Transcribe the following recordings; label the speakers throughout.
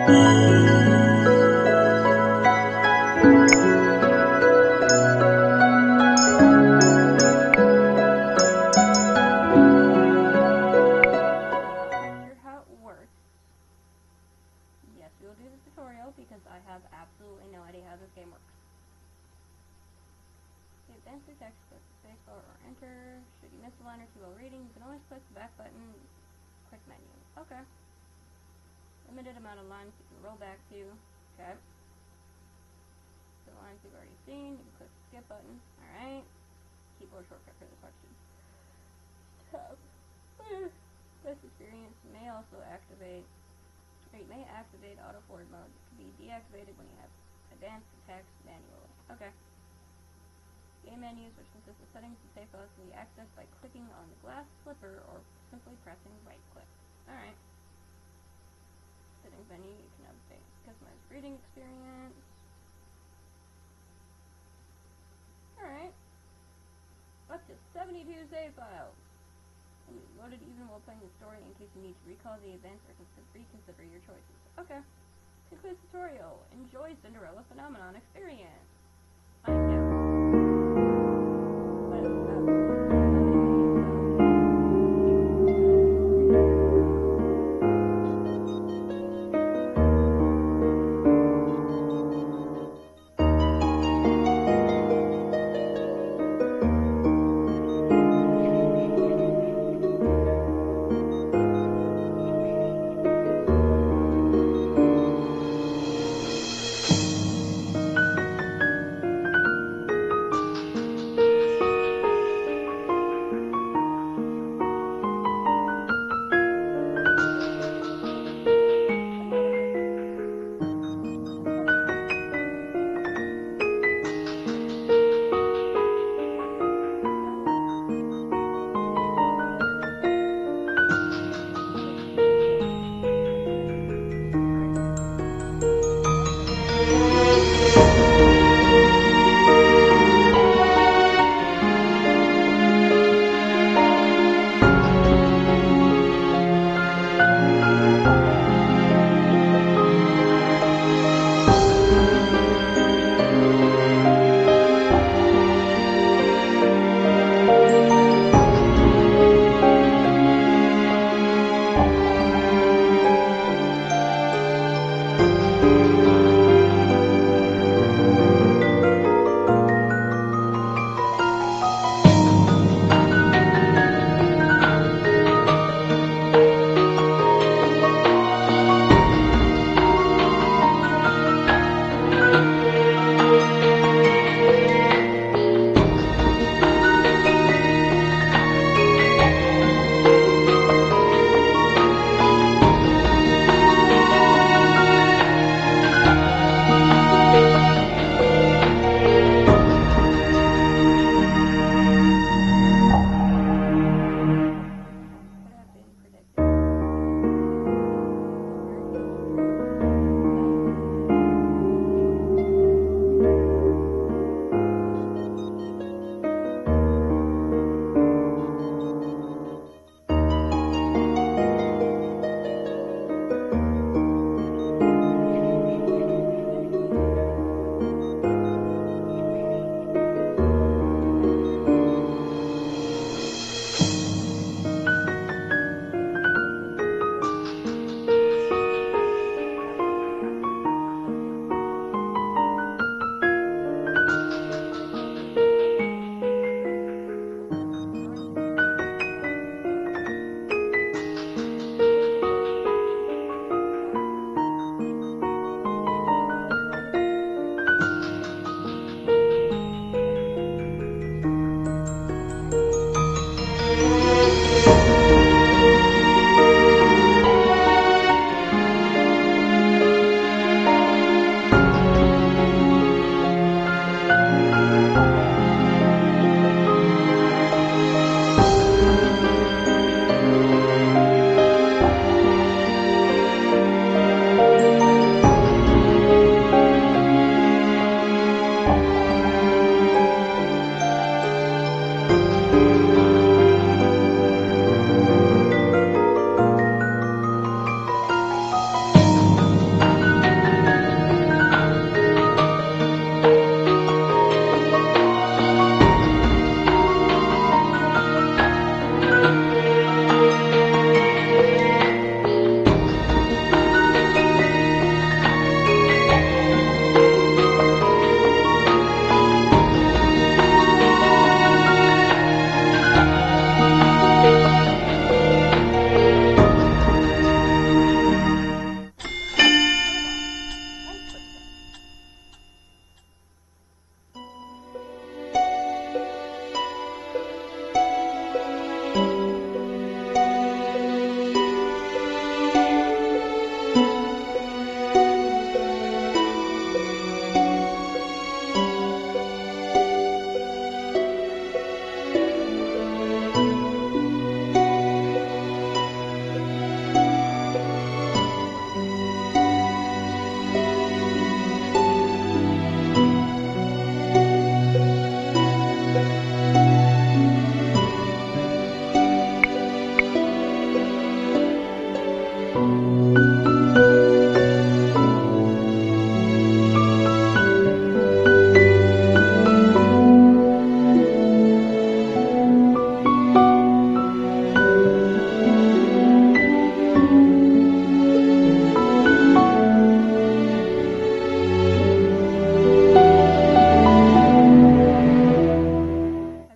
Speaker 1: Yes, we will do the tutorial because I have absolutely no idea how this game works. To advance the text, press the spacebar or enter. Should you miss a line or two while reading, you can always press the back button. Quick menu. Okay. Limited amount of lines you can roll back to. Okay. The lines you've already seen, you can click the skip button. Alright. Keyboard shortcut for this section. Tab. This experience may also activate, or you may activate auto forward mode. It can be deactivated when you have advanced text manually. Okay. Game menus, which consist of settings and save files, can be accessed by clicking on the glass slipper or simply pressing right click. Alright. Settings menu, you can update customized reading experience. Alright. Up to 72 save files. And you loaded even while playing the story in case you need to recall the events or reconsider your choices. Okay. Concludes tutorial. Enjoy Cinderella Phenomenon experience. I am down. Have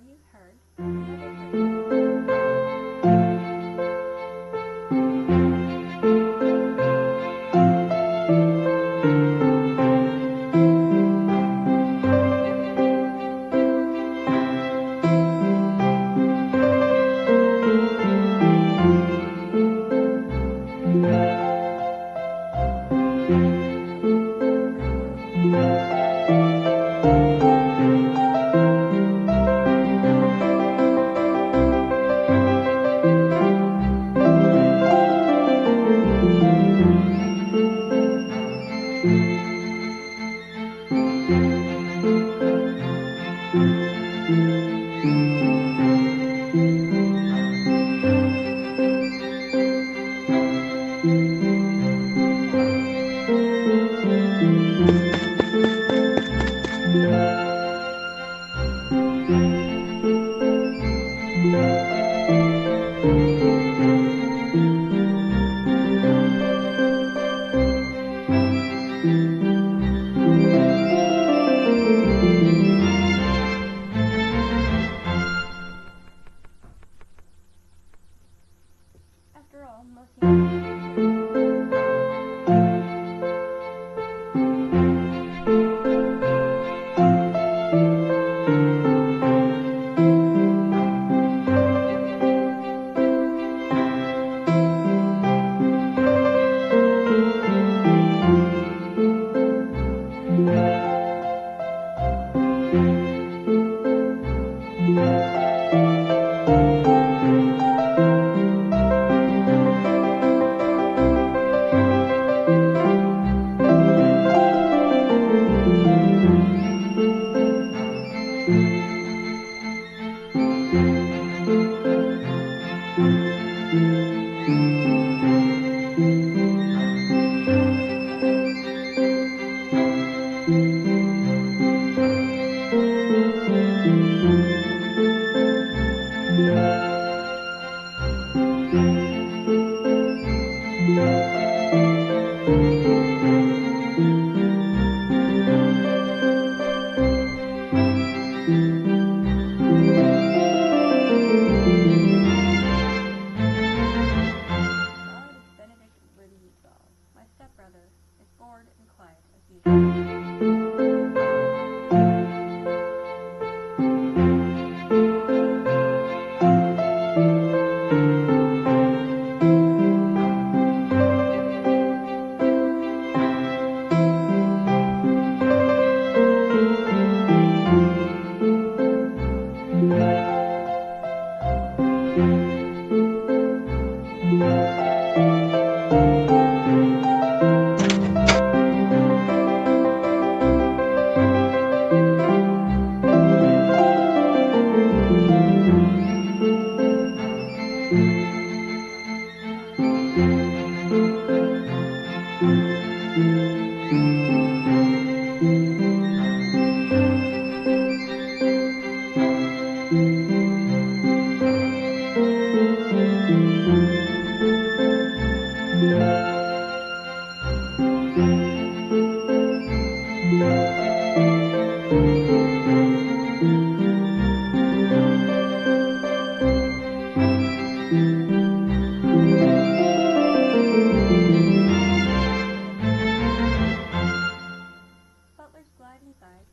Speaker 1: you heard? Another fairy tale. After all, most my stepbrother is bored and quiet as usual. Butlers glide inside.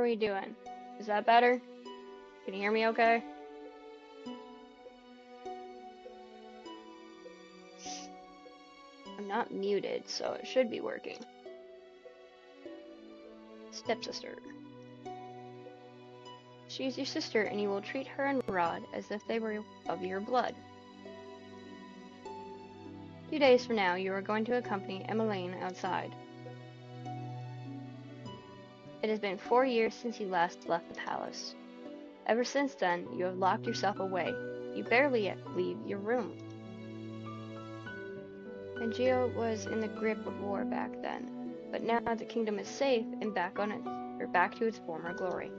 Speaker 1: are you doing? Is that better? Can you hear me okay? I'm not muted, so it should be working. Stepsister. She is your sister, and you will treat her and Rod as if they were of your blood. 2 days from now, you are going to accompany Emmeline outside. It has been 4 years since you last left the palace. Ever since then, you have locked yourself away. You barely yet leave your room. Angio was in the grip of war back then, but now the kingdom is safe and back to its former glory.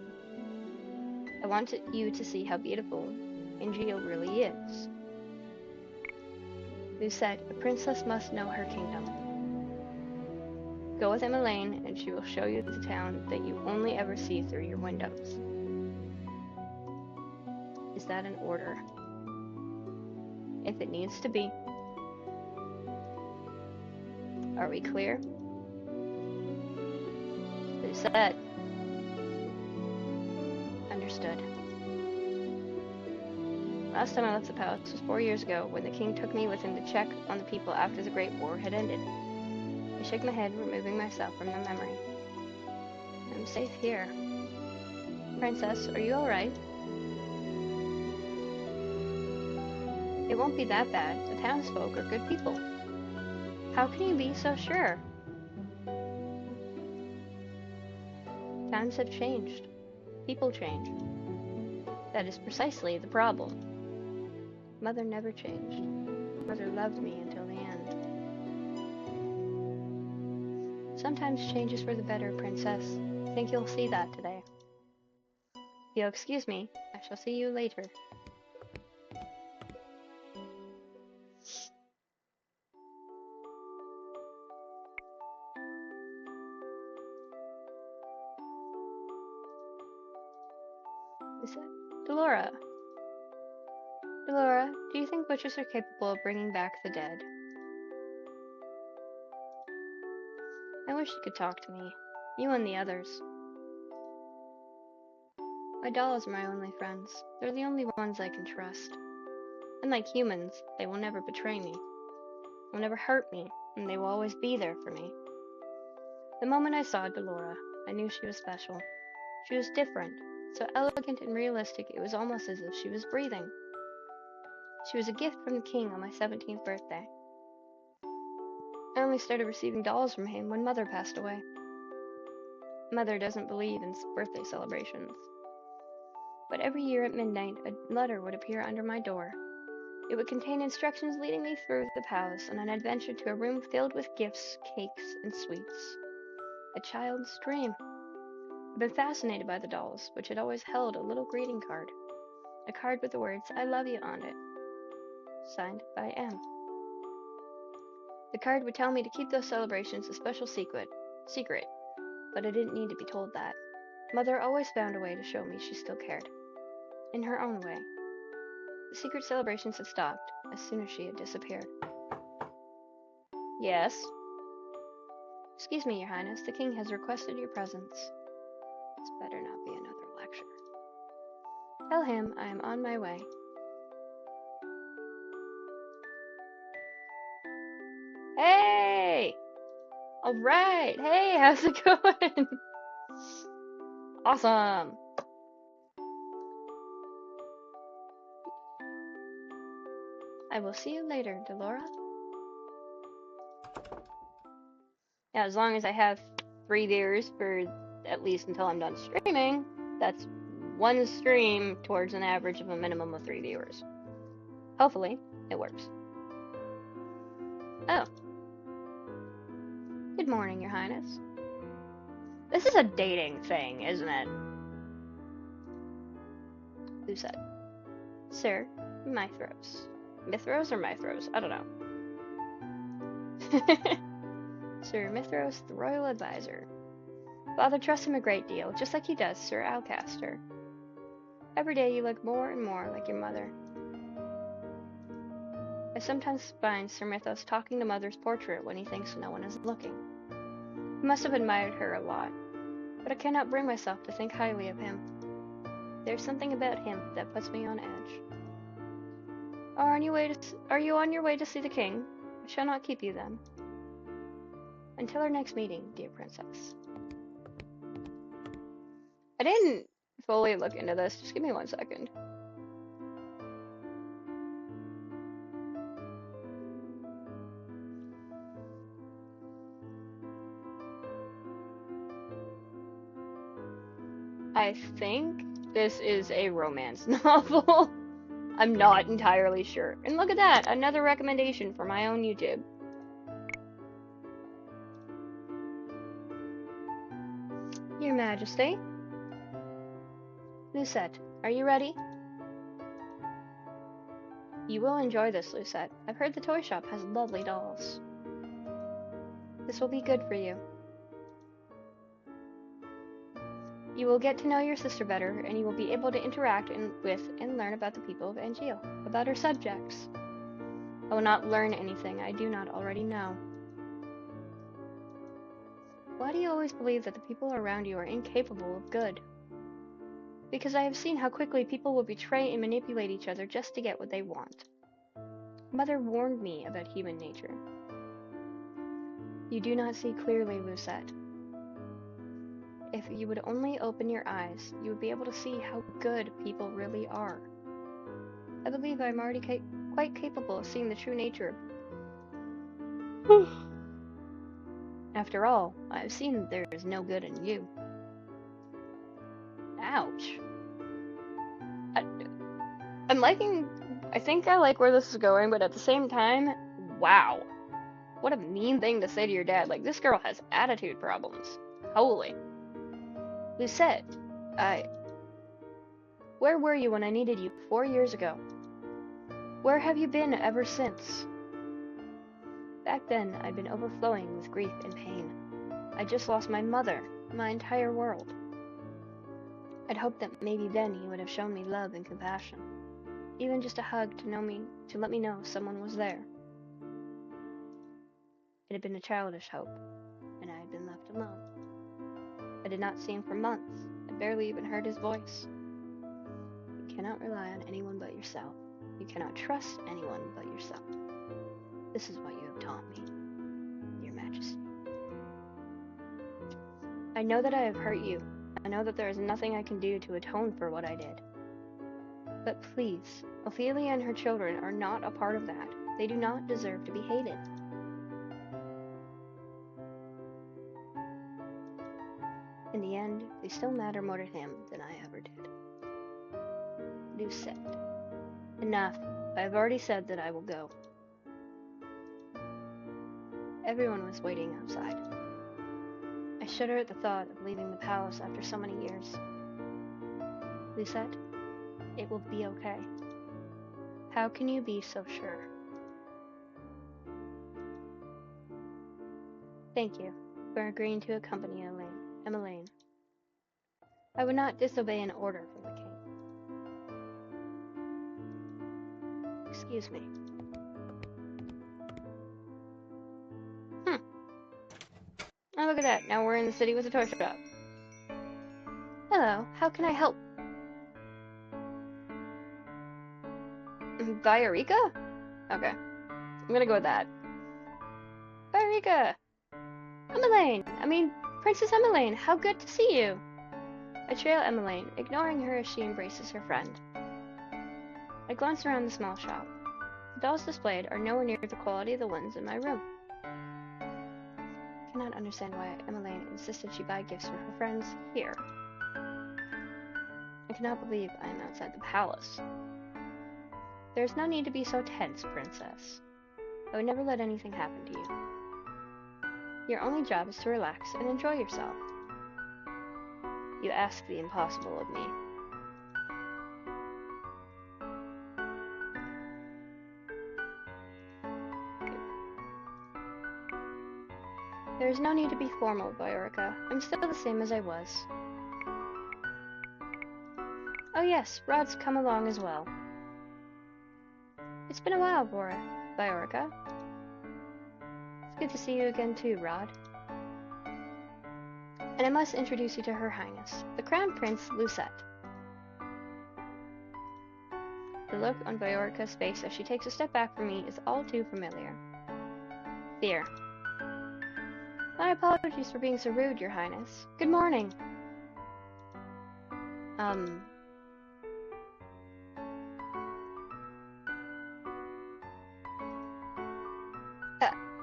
Speaker 1: I want you to see how beautiful Angio really is. Who said, a princess must know her kingdom. Go with Emmeline, and she will show you the town that you only ever see through your windows. Is that an order? If it needs to be. Are we clear? Who said? Understood. Last time I left the palace was 4 years ago, when the king took me with him to check on the people after the Great War had ended. I shook my head, removing myself from the memory. I'm safe here. Princess, are you alright? It won't be that bad. The townsfolk are good people. How can you be so sure? Times have changed. People change. That is precisely the problem. Mother never changed. Mother loved me until the end. Sometimes change is for the better, Princess. I think you'll see that today. If you'll excuse me, I shall see you later. Is that Delora? Delora, do you think witches are capable of bringing back the dead? I wish you could talk to me. You and the others. My dolls are my only friends. They're the only ones I can trust. Unlike humans, they will never betray me. Will never hurt me, and they will always be there for me. The moment I saw Delora, I knew she was special. She was different, so elegant and realistic it was almost as if she was breathing. She was a gift from the king on my 17th birthday. I only started receiving dolls from him when Mother passed away. Mother doesn't believe in birthday celebrations. But every year at midnight, a letter would appear under my door. It would contain instructions leading me through the palace on an adventure to a room filled with gifts, cakes, and sweets. A child's dream. I've been fascinated by the dolls, which had always held a little greeting card. A card with the words, I love you on it. Signed by M. The card would tell me to keep those celebrations a special secret, but I didn't need to be told that. Mother always found a way to show me she still cared. In her own way. The secret celebrations had stopped as soon as she had disappeared. Yes? Excuse me, Your Highness, the king has requested your presence. This better not be another lecture. Tell him I am on my way. Hey! Alright! Hey, how's it going? Awesome! I will see you later, Delora. Yeah, as long as I have 3 viewers for at least until I'm done streaming, that's 1 stream towards an average of a minimum of 3 viewers. Hopefully, it works. Oh. Good morning, Your Highness. This is a dating thing, isn't it? Who said? Sir, Mithros. Mithros or Mithros? I don't know. Sir Mithros, the royal advisor. Father trusts him a great deal, just like he does Sir Alcaster. Every day you look more and more like your mother. I sometimes find Sir Mithros talking to Mother's portrait when he thinks no one is looking. He must have admired her a lot,
Speaker 2: but I cannot bring myself to think highly of him. There's something about him that puts me on edge. Are you on your way to see the king? I shall not keep you then. Until our next meeting, dear princess. I didn't fully look into this. Just give me 1 second. I think this is a romance novel. I'm not entirely sure. And look at that, another recommendation for my own YouTube. Your Majesty. Lucette, are you ready? You will enjoy this, Lucette. I've heard the toy shop has lovely dolls. This will be good for you. You will get to know your sister better, and you will be able to interact with and learn about the people of Angeal, about her subjects. I will not learn anything I do not already know. Why do you always believe that the people around you are incapable of good? Because I have seen how quickly people will betray and manipulate each other just to get what they want. Mother warned me about human nature. You do not see clearly, Lucette. If you would only open your eyes, you would be able to see how good people really are. I believe I'm already quite capable of seeing the true nature of... After all, I have seen that there is no good in you. Ouch. I think I like where this is going, but at the same time, wow. What a mean thing to say to your dad. Like, this girl has attitude problems. Holy. Lucette, where were you when I needed you 4 years ago? Where have you been ever since? Back then, I'd been overflowing with grief and pain. I just lost my mother, my entire world. I'd hoped that maybe then you would have shown me love and compassion. Even just a hug to let me know someone was there. It had been a childish hope, and I had been left alone. I did not see him for months. I barely even heard his voice. You cannot rely on anyone but yourself. You cannot trust anyone but yourself. This is what you have taught me, Your Majesty. I know that I have hurt you. I know that there is nothing I can do to atone for what I did. But please, Ophelia and her children are not a part of that. They do not deserve to be hated. In the end, they still matter more to him than I ever did. Lucette. Enough. I have already said that I will go. Everyone was waiting outside. I shudder at the thought of leaving the palace after so many years. Lucette, it will be okay. How can you be so sure? Thank you for agreeing to accompany Emmeline. I would not disobey an order from the king. Excuse me. Oh, look at that. Now we're in the city with a toy shop. Hello, how can I help? Viorica? Okay. I'm gonna go with that. Viorica! Princess Emmeline, how good to see you! I trail Emmeline, ignoring her as she embraces her friend. I glance around the small shop. The dolls displayed are nowhere near the quality of the ones in my room. I cannot understand why Emmeline insisted she buy gifts for her friends here. I cannot believe I am outside the palace. There is no need to be so tense, Princess. I would never let anything happen to you. Your only job is to relax and enjoy yourself. You ask the impossible of me. There is no need to be formal, Viorica. I'm still the same as I was. Oh yes, Rod's come along as well. It's been a while, Viorica. It's good to see you again too, Rod. and I must introduce you to Her Highness, the Crown Prince Lucette. The look on Viorica's face as she takes a step back from me is all too familiar. Fear. My apologies for being so rude, Your Highness. Good morning.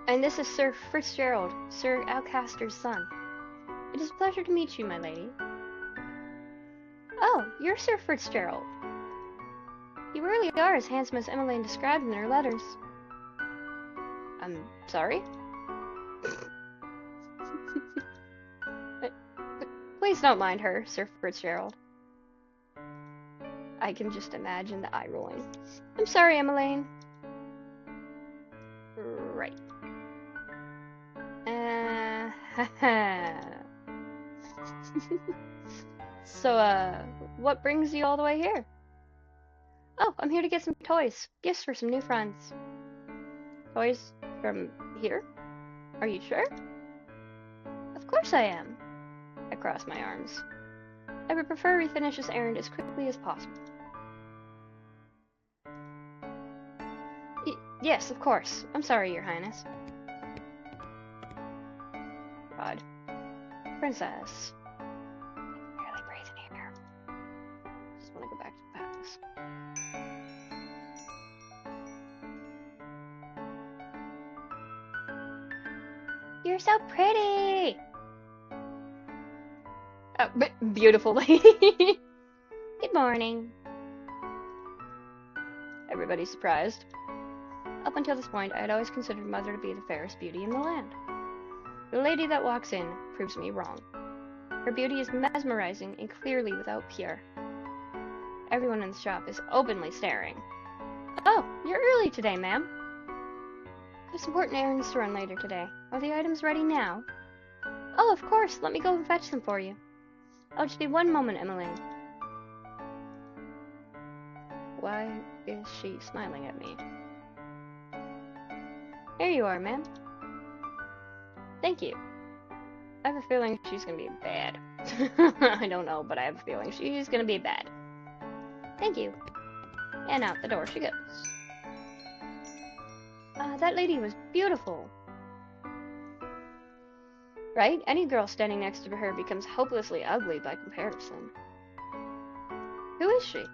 Speaker 2: And this is Sir Fitzgerald, Sir Alcaster's son. It is a pleasure to meet you, my lady. Oh, you're Sir Fitzgerald. You really are as handsome as Emmeline described in her letters. I'm sorry? Please don't mind her, Sir Fitzgerald. I can just imagine the eye rolling. I'm sorry, Emmeline. Right. So, what brings you all the way here? Oh, I'm here to get some toys. Gifts for some new friends. Toys from here? Are you sure? Of course I am. I cross my arms. I would prefer we finish this errand as quickly as possible. Yes, of course. I'm sorry, Your Highness. God. Princess. I can barely breathe in here. Just want to go back to the palace. You're so pretty! Oh, beautiful lady. Good morning. Everybody's surprised. Up until this point, I had always considered Mother to be the fairest beauty in the land. The lady that walks in proves me wrong. Her beauty is mesmerizing and clearly without peer. Everyone in the shop is openly staring. Oh, you're early today, ma'am. I have some important errands to run later today. Are the items ready now? Oh, of course. Let me go and fetch them for you. I'll just be one moment, Emmeline. Why is she smiling at me? Here you are, ma'am. Thank you. I have a feeling she's gonna be bad. I don't know, but I have a feeling she's gonna be bad. Thank you. And out the door she goes. That lady was beautiful. Right? Any girl standing next to her becomes hopelessly ugly by comparison. Who is she?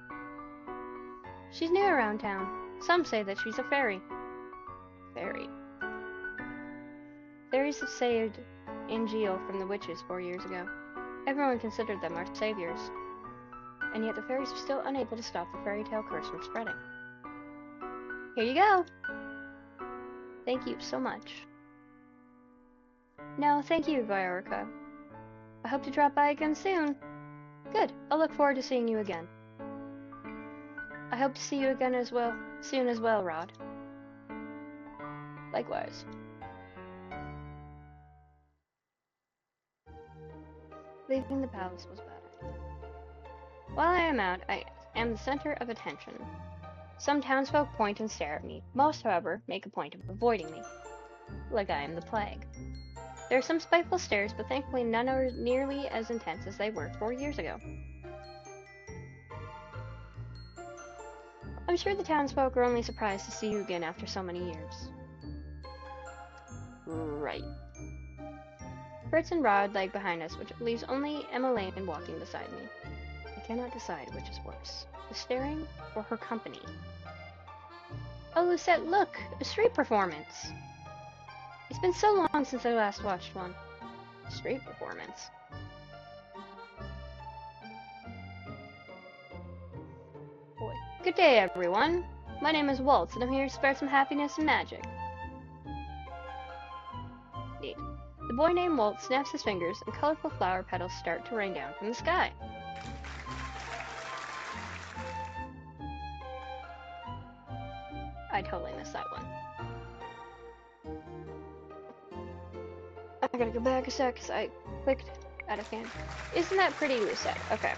Speaker 2: She's new around town. Some say that she's a fairy. Fairy. Fairies have saved Angel from the witches 4 years ago. Everyone considered them our saviors. And yet the fairies are still unable to stop the fairy tale curse from spreading. Here you go! Thank you so much. No, thank you, Viorica. I hope to drop by again soon. Good. I'll look forward to seeing you again. I hope to see you again as well, soon as well, Rod. Likewise. Leaving the palace was better. While I am out, I am the center of attention. Some townsfolk point and stare at me. Most, however, make a point of avoiding me. Like I am the plague. There are some spiteful stares, but thankfully none are nearly as intense as they were 4 years ago. I'm sure the townsfolk are only surprised to see you again after so many years. Right. Fritz and Rod lag behind us, which leaves only Emmeline walking beside me. I cannot decide which is worse, the staring or her company. Oh, Lucette, look! A street performance! It's been so long since I last watched one. Street performance. Boy. Good day, everyone. My name is Waltz, and I'm here to spread some happiness and magic. Neat. The boy named Waltz snaps his fingers, and colorful flower petals start to rain down from the sky. I totally missed that one. I gotta go back a sec, because I clicked out of hand. Isn't that pretty, Lucette? Okay.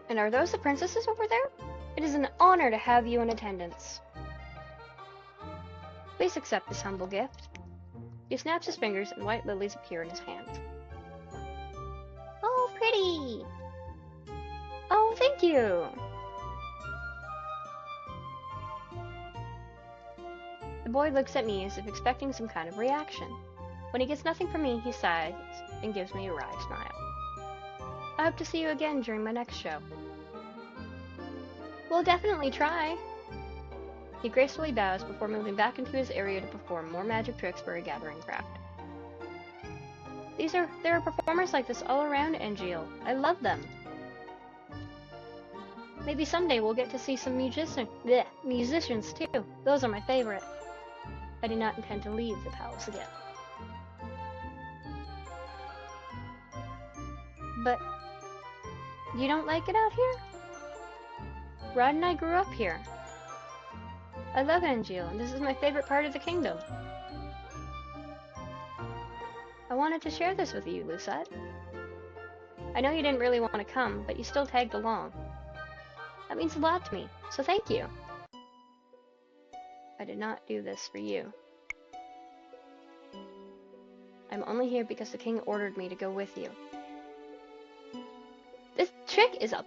Speaker 2: And are those the princesses over there? It is an honor to have you in attendance. Please accept this humble gift. He snaps his fingers and white lilies appear in his hands. Oh, pretty! Oh, thank you! The boy looks at me as if expecting some kind of reaction. When he gets nothing from me, he sighs and gives me a wry smile. I hope to see you again during my next show. We'll definitely try. He gracefully bows before moving back into his area to perform more magic tricks for a gathering crowd. There are performers like this all around NGL. I love them. Maybe someday we'll get to see some musicians too. Those are my favorite. I do not intend to leave the palace again. But you don't like it out here? Rod and I grew up here. I love Angeal, and this is my favorite part of the kingdom. I wanted to share this with you, Lucette. I know you didn't really want to come, but you still tagged along. That means a lot to me, so thank you. I did not do this for you. I'm only here because the king ordered me to go with you. This chick is a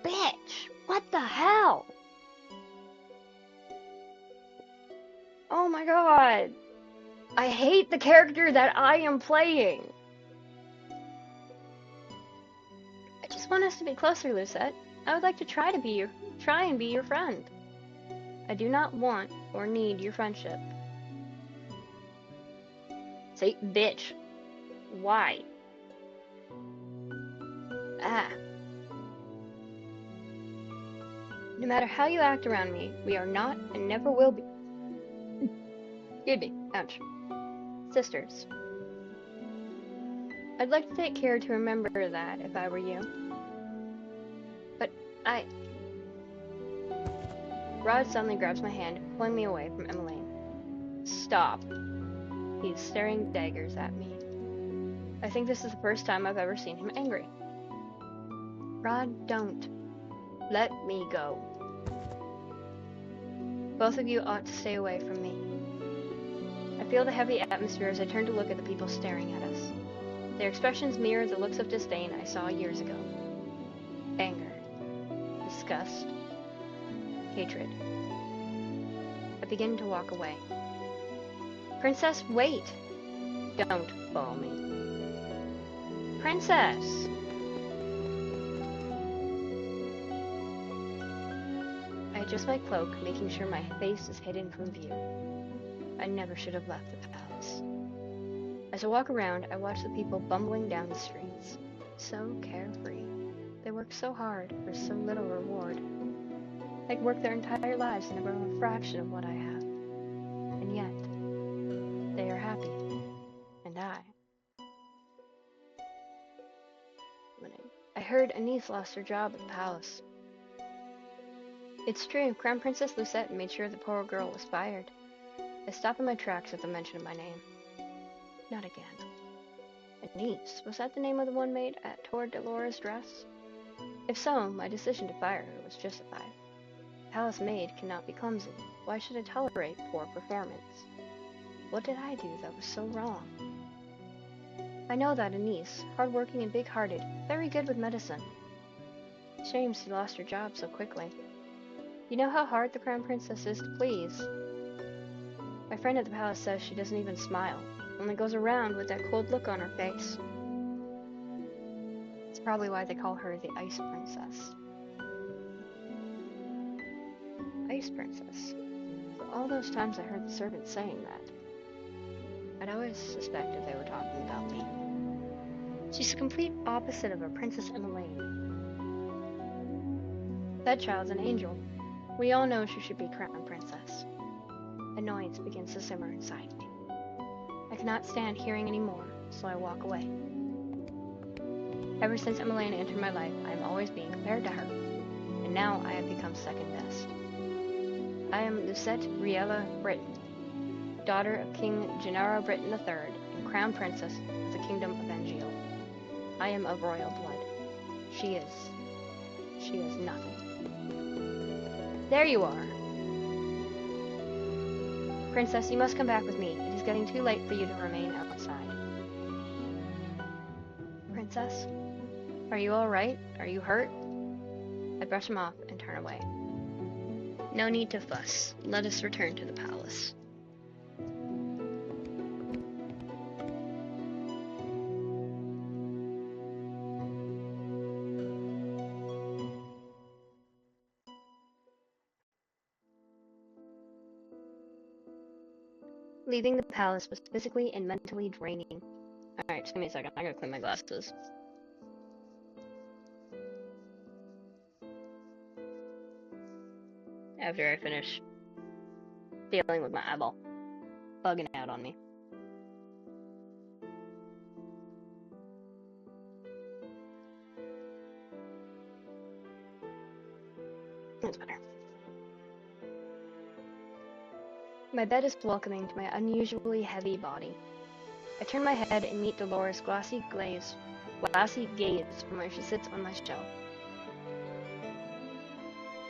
Speaker 2: bitch! What the hell? Oh my god! I hate the character that I am playing! I just want us to be closer, Lucette. I would like to try and be your friend. I do not want or need your friendship. Say, bitch. Why? Ah. No matter how you act around me, we are not and never will be. Excuse me. Ouch. Sisters. I'd like to take care to remember that if I were you. But Rod suddenly grabs my hand, pulling me away from Emmeline. Stop. He's staring daggers at me. I think this is the first time I've ever seen him angry. Rod, don't. Let me go. Both of you ought to stay away from me. I feel the heavy atmosphere as I turn to look at the people staring at us. Their expressions mirror the looks of disdain I saw years ago. Anger. Disgust. Hatred. I begin to walk away. Princess, wait! Don't follow me. Princess! I adjust my cloak, making sure my face is hidden from view. I never should have left the palace. As I walk around, I watch the people bumbling down the streets. So carefree. They work so hard for so little reward. They work their entire lives and never have a fraction of what I have. And yet, they are happy. And I heard Anise lost her job at the palace. It's true, Crown Princess Lucette made sure the poor girl was fired. I stop in my tracks at the mention of my name. Not again. Anise, was that the name of the one maid at Tor Dolora's dress? If so, my decision to fire her was justified. A palace maid cannot be clumsy. Why should I tolerate poor performance? What did I do that was so wrong? I know that Anise, hardworking and big-hearted, very good with medicine. Shame she lost her job so quickly. You know how hard the Crown Princess is to please. My friend at the palace says she doesn't even smile, only goes around with that cold look on her face. It's probably why they call her the Ice Princess. Ice Princess. For all those times I heard the servants saying that, I'd always suspected they were talking about me. She's the complete opposite of our Princess Emmeline. That child's an angel. We all know she should be Crown Princess. Annoyance begins to simmer inside me. I cannot stand hearing any more, so I walk away. Ever since Emmeline entered my life, I am always being compared to her, and now I have become second best. I am Lucette Riella Britton, daughter of King Gennaro Britton III and Crown Princess of the Kingdom of Angeal. I am of royal blood. She is nothing. There you are! Princess, you must come back with me. It is getting too late for you to remain outside. Princess? Are you alright? Are you hurt? I brush him off and turn away. No need to fuss. Let us return to the palace. Leaving the palace was physically and mentally draining. Alright, just give me a second. I gotta clean my glasses. After I finish dealing with my eyeball bugging out on me. That's better. My bed is welcoming to my unusually heavy body. I turn my head and meet Dolores' glassy gaze from where she sits on my shelf.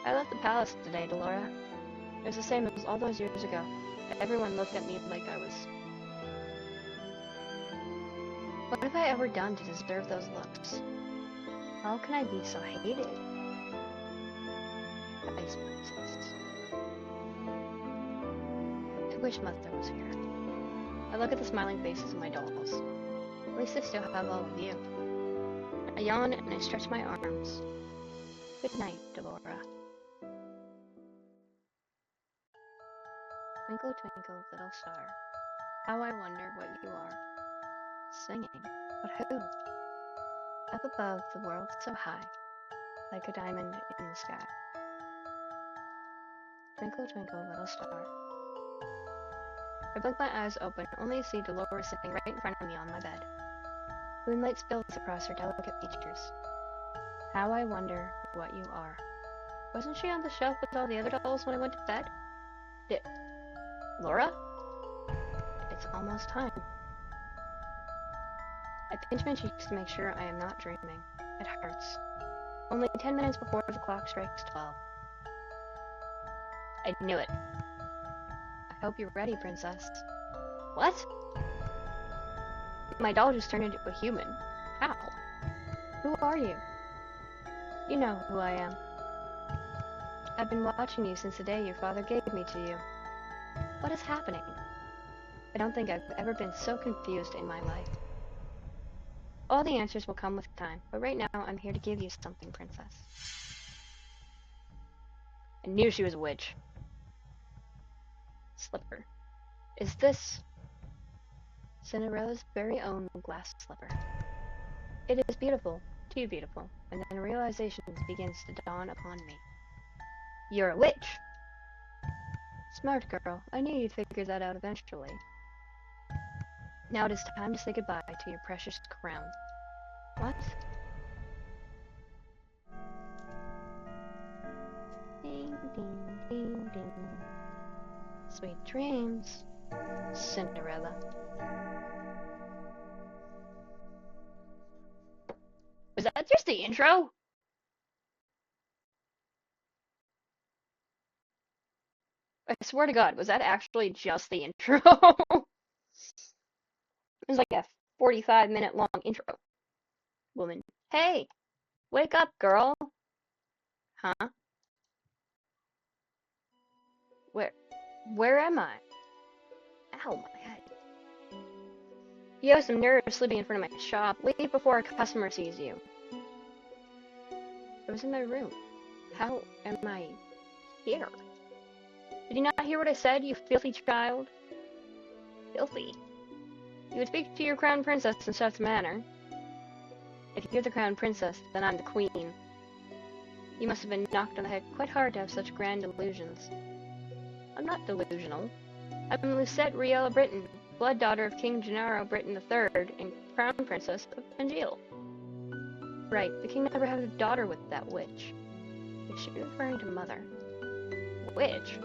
Speaker 2: I left the palace today, Delora. It was the same as all those years ago. Everyone looked at me like I was... What have I ever done to deserve those looks? How can I be so hated? Ice Princess. I wish Mother was here. I look at the smiling faces of my dolls. At least I still have all of you. I yawn and I stretch my arms. Good night, Delora. Twinkle, twinkle, little star. How I wonder what you are. Singing? But who? Up above, the world so high, like a diamond in the sky. Twinkle, twinkle, little star. I blink my eyes open, only to see Dolores sitting right in front of me on my bed. Moonlight spills across her delicate features. How I wonder what you are. Wasn't she on the shelf with all the other dolls when I went to bed? Laura? It's almost time. I pinch my cheeks to make sure I am not dreaming. It hurts. Only 10 minutes before the clock strikes 12. I knew it. I hope you're ready, Princess. What? My doll just turned into a human. How? Who are you? You know who I am. I've been watching you since the day your father gave me to you. What is happening? I don't think I've ever been so confused in my life. All the answers will come with time, but right now I'm here to give you something, Princess. I knew she was a witch. Slipper. Is this Cinderella's very own glass slipper? It is beautiful, too beautiful, and then realization begins to dawn upon me. You're a witch! Smart girl, I knew you'd figure that out eventually. Now it is time to say goodbye to your precious crown. What? Ding, ding, ding, ding. Sweet dreams, Cinderella. Was that just the intro? I swear to God, was that actually just the intro? It was like a 45-minute long intro. Woman. Hey! Wake up, girl! Huh? Where am I? Ow, my head. You have some nerve sleeping in front of my shop. Leave before a customer sees you. I was in my room. How am I here? Did you not hear what I said, you filthy child? Filthy? You would speak to your crown princess in such manner. If you're the crown princess, then I'm the queen. You must have been knocked on the head quite hard to have such grand delusions. I'm not delusional. I'm Lucette Riella Britton, blood daughter of King Gennaro Britton III and crown princess of Angeal. Right, the king never had a daughter with that witch. Is she referring to mother? Witch?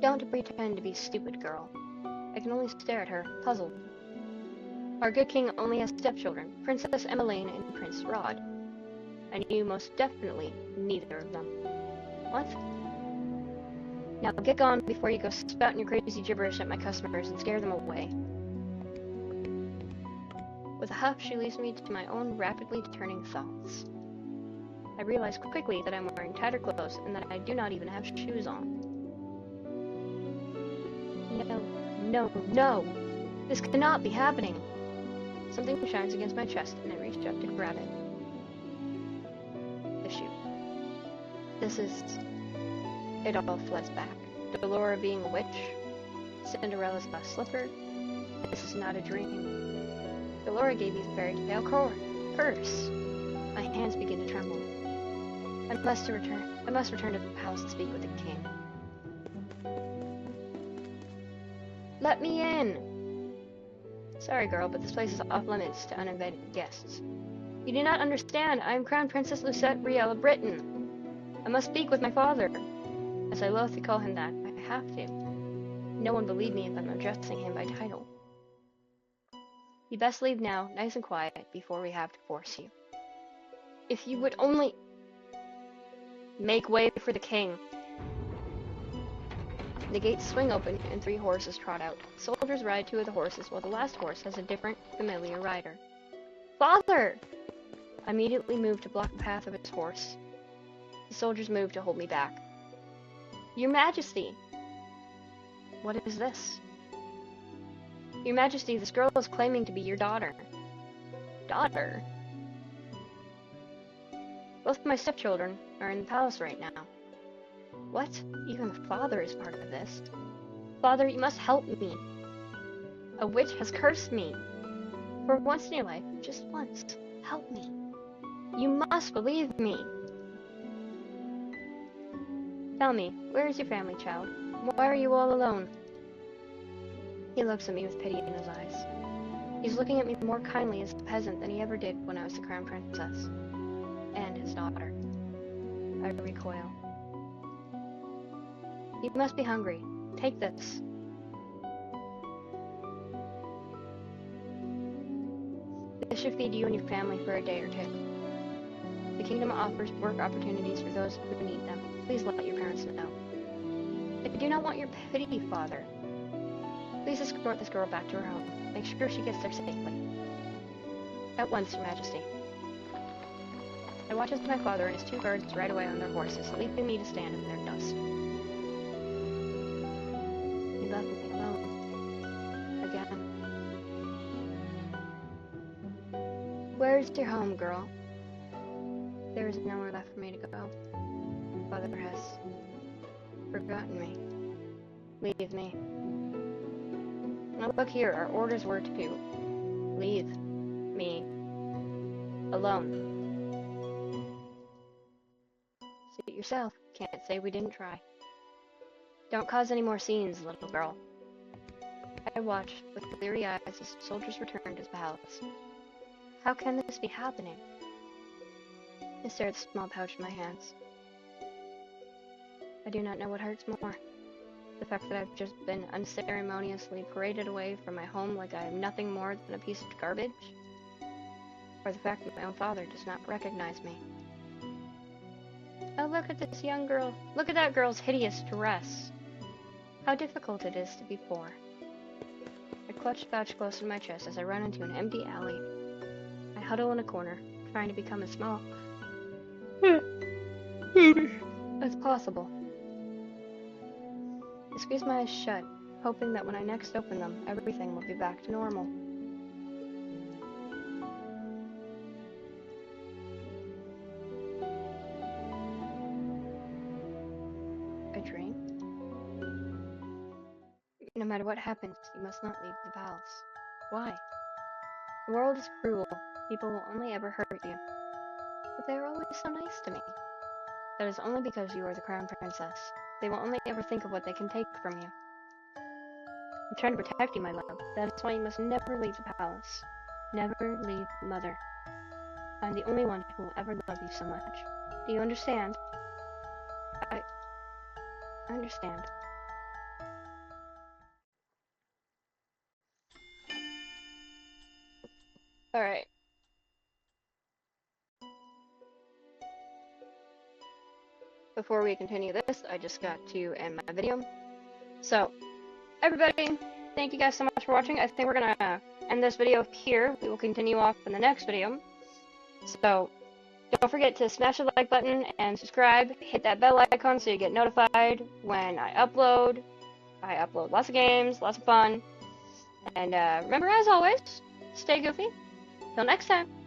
Speaker 2: Don't pretend to be stupid, girl. I can only stare at her, puzzled. Our good king only has stepchildren, Princess Emmeline and Prince Rod. I knew most definitely neither of them. What? Now get gone before you go spouting your crazy gibberish at my customers and scare them away. With a huff, she leaves me to my own rapidly turning thoughts. I realize quickly that I'm wearing tattered clothes and that I do not even have shoes on. No, no, no! This cannot be happening! Something shines against my chest and I reach up to grab it. The shoe. This is... It all floods back. Dolora being a witch. Cinderella's last slipper. This is not a dream. Dolora gave me the fairy tale curse. My hands begin to tremble. I must return to the palace to speak with the king. Let me in! Sorry, girl, but this place is off limits to uninvited guests. You do not understand. I am Crown Princess Lucette Riel of Britain. I must speak with my father. As I loathe to call him that, I have to. No one believed me if I'm addressing him by title. You best leave now, nice and quiet, before we have to force you. If you would only... Make way for the king. The gates swing open and 3 horses trot out. Soldiers ride 2 of the horses, while the last horse has a different, familiar rider. Father! I immediately move to block the path of his horse. The soldiers move to hold me back. Your Majesty! What is this? Your Majesty, this girl is claiming to be your daughter. Daughter? Both my stepchildren are in the palace right now. What? Even the father is part of this. Father, you must help me. A witch has cursed me. For once in your life, just once, help me. You must believe me. Tell me, where is your family, child? Why are you all alone? He looks at me with pity in his eyes. He's looking at me more kindly as a peasant than he ever did when I was the crown princess. And his daughter. I recoil. You must be hungry. Take this. This should feed you and your family for a day or 2. The kingdom offers work opportunities for those who need them. Please let your parents know. I do not want your pity, Father. Please escort this girl back to her home. Make sure she gets there safely. At once, Your Majesty. I watch as my father and his 2 guards ride away on their horses, leaving me to stand in their dust. You left me alone. Again. Where's your home, girl? There is nowhere left for me to go. Father has forgotten me. Leave me. Now look here, our orders were to leave me alone. Suit yourself. Can't say we didn't try. Don't cause any more scenes, little girl. I watch with bleary eyes as soldiers return to the palace. How can this be happening? I stare at the small pouch in my hands. I do not know what hurts more. The fact that I've just been unceremoniously paraded away from my home like I am nothing more than a piece of garbage? Or the fact that my own father does not recognize me? Oh, look at this young girl. Look at that girl's hideous dress. How difficult it is to be poor. I clutch the pouch close to my chest as I run into an empty alley. I huddle in a corner, trying to become as small as possible. I squeeze my eyes shut, hoping that when I next open them, everything will be back to normal. A dream? No matter what happens, you must not leave the palace. Why? The world is cruel. People will only ever hurt you. But they are always so nice to me. That is only because you are the crown princess. They will only ever think of what they can take from you. I'm trying to protect you, my love. That is why you must never leave the palace. Never leave Mother. I'm the only one who will ever love you so much. Do you understand? I understand. Alright. before we continue this, I just got to end my video. So, everybody, thank you guys so much for watching. I think we're gonna end this video here. We will continue off in the next video. So, don't forget to smash the like button and subscribe. Hit that bell icon so you get notified when I upload. I upload lots of games, lots of fun. And remember, as always, stay goofy. Till next time.